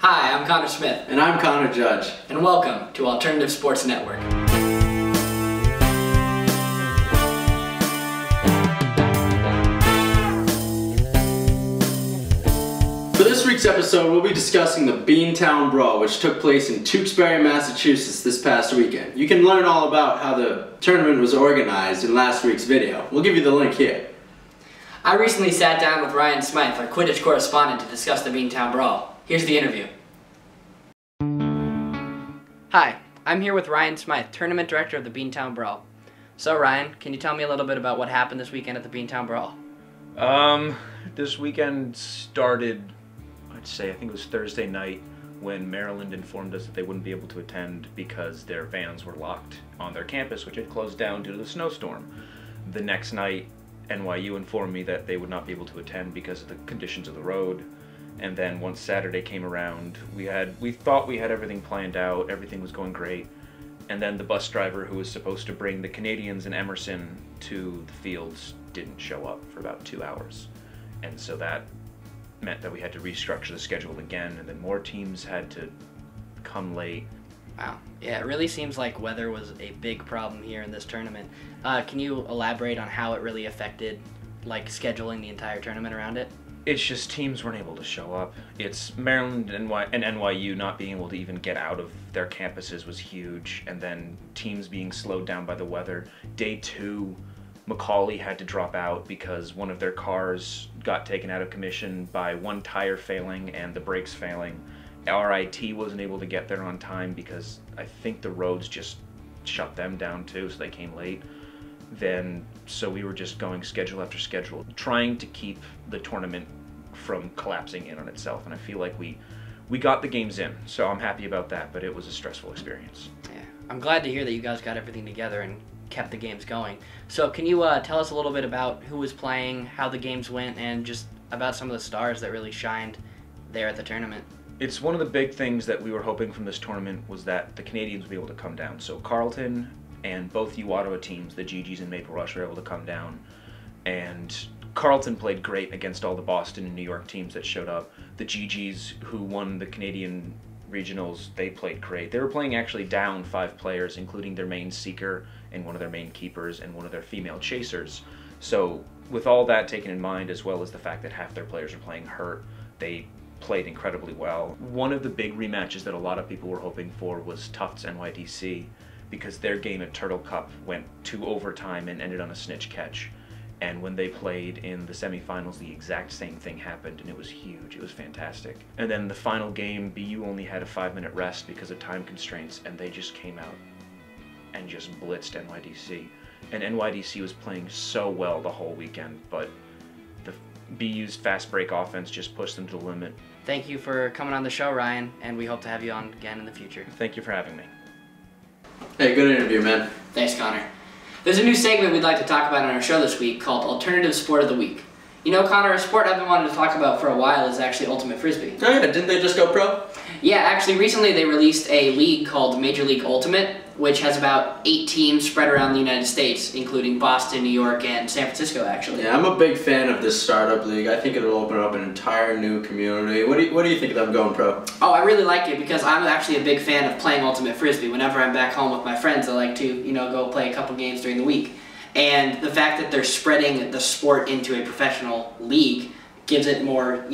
Hi, I'm Connor Smith. And I'm Connor Judge. And welcome to Alternative Sports Network. For this week's episode, we'll be discussing the Beantown Brawl, which took place in Tewksbury, Massachusetts this past weekend. You can learn all about how the tournament was organized in last week's video. We'll give you the link here. I recently sat down with Ryan Smythe, our Quidditch correspondent, to discuss the Beantown Brawl. Here's the interview. Hi, I'm here with Ryan Smythe, Tournament Director of the Beantown Brawl. So Ryan, can you tell me a little bit about what happened this weekend at the Beantown Brawl? This weekend started, I think it was Thursday night, when Maryland informed us that they wouldn't be able to attend because their vans were locked on their campus, which had closed down due to the snowstorm. The next night, NYU informed me that they would not be able to attend because of the conditions of the road. And then once Saturday came around, we thought we had everything planned out, everything was going great. And then the bus driver who was supposed to bring the Canadians and Emerson to the fields didn't show up for about 2 hours. And so that meant that we had to restructure the schedule again, and then more teams had to come late. Wow. Yeah, it really seems like weather was a big problem here in this tournament. Can you elaborate on how it really affected, scheduling the entire tournament around it? It's just teams weren't able to show up. It's Maryland and NYU not being able to even get out of their campuses was huge, and then teams being slowed down by the weather. Day 2, Macaulay had to drop out because one of their cars got taken out of commission by one tire failing and the brakes failing. RIT wasn't able to get there on time because I think the roads just shut them down too, so they came late. So we were just going schedule after schedule, trying to keep the tournament from collapsing in on itself, and I feel like we got the games in, so I'm happy about that, but it was a stressful experience. Yeah, I'm glad to hear that you guys got everything together and kept the games going. So can you tell us a little bit about who was playing, how the games went, and just about some of the stars that really shined there at the tournament? It's one of the big things that we were hoping from this tournament was that the Canadians would be able to come down. So Carleton and both U Ottawa teams, the GGs and Maple Rush, were able to come down. And Carleton played great against all the Boston and New York teams that showed up. The GGs, who won the Canadian regionals, they played great. They were playing actually down 5 players, including their main seeker and one of their main keepers and one of their female chasers. So with all that taken in mind, as well as the fact that half their players are playing hurt, they played incredibly well. One of the big rematches that a lot of people were hoping for was Tufts NYDC, because their game at Turtle Cup went to overtime and ended on a snitch catch. And when they played in the semifinals, the exact same thing happened, and it was huge. It was fantastic. And then the final game, BU only had a 5-minute rest because of time constraints, and they just came out and just blitzed NYDC. And NYDC was playing so well the whole weekend, but the BU's fast break offense just pushed them to the limit. Thank you for coming on the show, Ryan, and we hope to have you on again in the future. Thank you for having me. Hey, good interview, man. Thanks, Connor. There's a new segment we'd like to talk about on our show this week called Alternative Sport of the Week. You know, Connor, a sport I've been wanting to talk about for a while is actually Ultimate Frisbee. Oh yeah, didn't they just go pro? Yeah, actually recently they released a league called Major League Ultimate, which has about 8 teams spread around the United States, including Boston, New York, and San Francisco, actually. Yeah, I'm a big fan of this startup league. I think it'll open up an entire new community. What do you think of them going pro? Oh, I really like it because I'm actually a big fan of playing Ultimate Frisbee. Whenever I'm back home with my friends, I like to, go play a couple games during the week. And the fact that they're spreading the sport into a professional league gives it more,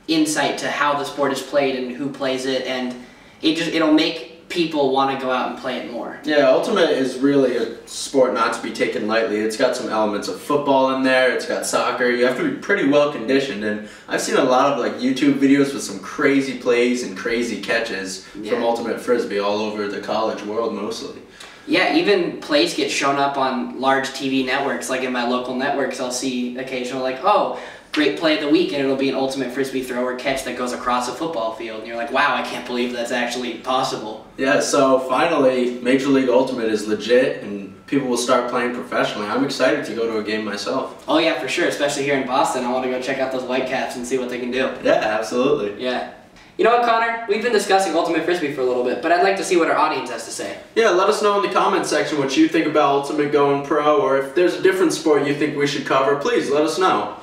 insight to how the sport is played and who plays it, and it'll make people want to go out and play it more. Yeah, Ultimate is really a sport not to be taken lightly. It's got some elements of football in there, it's got soccer. You have to be pretty well conditioned, and I've seen a lot of YouTube videos with some crazy plays and crazy catches from Ultimate Frisbee all over the college world mostly. Yeah, even plays get shown up on large TV networks. Like in my local networks, I'll see occasionally oh, great play of the week, and it'll be an Ultimate Frisbee throw or catch that goes across a football field. And you're like, wow, I can't believe that's actually possible. Yeah, so finally, Major League Ultimate is legit, and people will start playing professionally. I'm excited to go to a game myself. Oh yeah, for sure, especially here in Boston. I want to go check out those Whitecaps and see what they can do. Yeah, absolutely. Yeah. You know what, Connor? We've been discussing Ultimate Frisbee for a little bit, but I'd like to see what our audience has to say. Yeah, let us know in the comments section what you think about Ultimate going pro, or if there's a different sport you think we should cover, please let us know.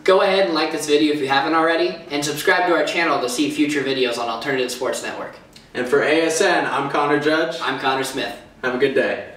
Go ahead and like this video if you haven't already, and subscribe to our channel to see future videos on Alternative Sports Network. And for ASN, I'm Connor Judge. I'm Connor Smith. Have a good day.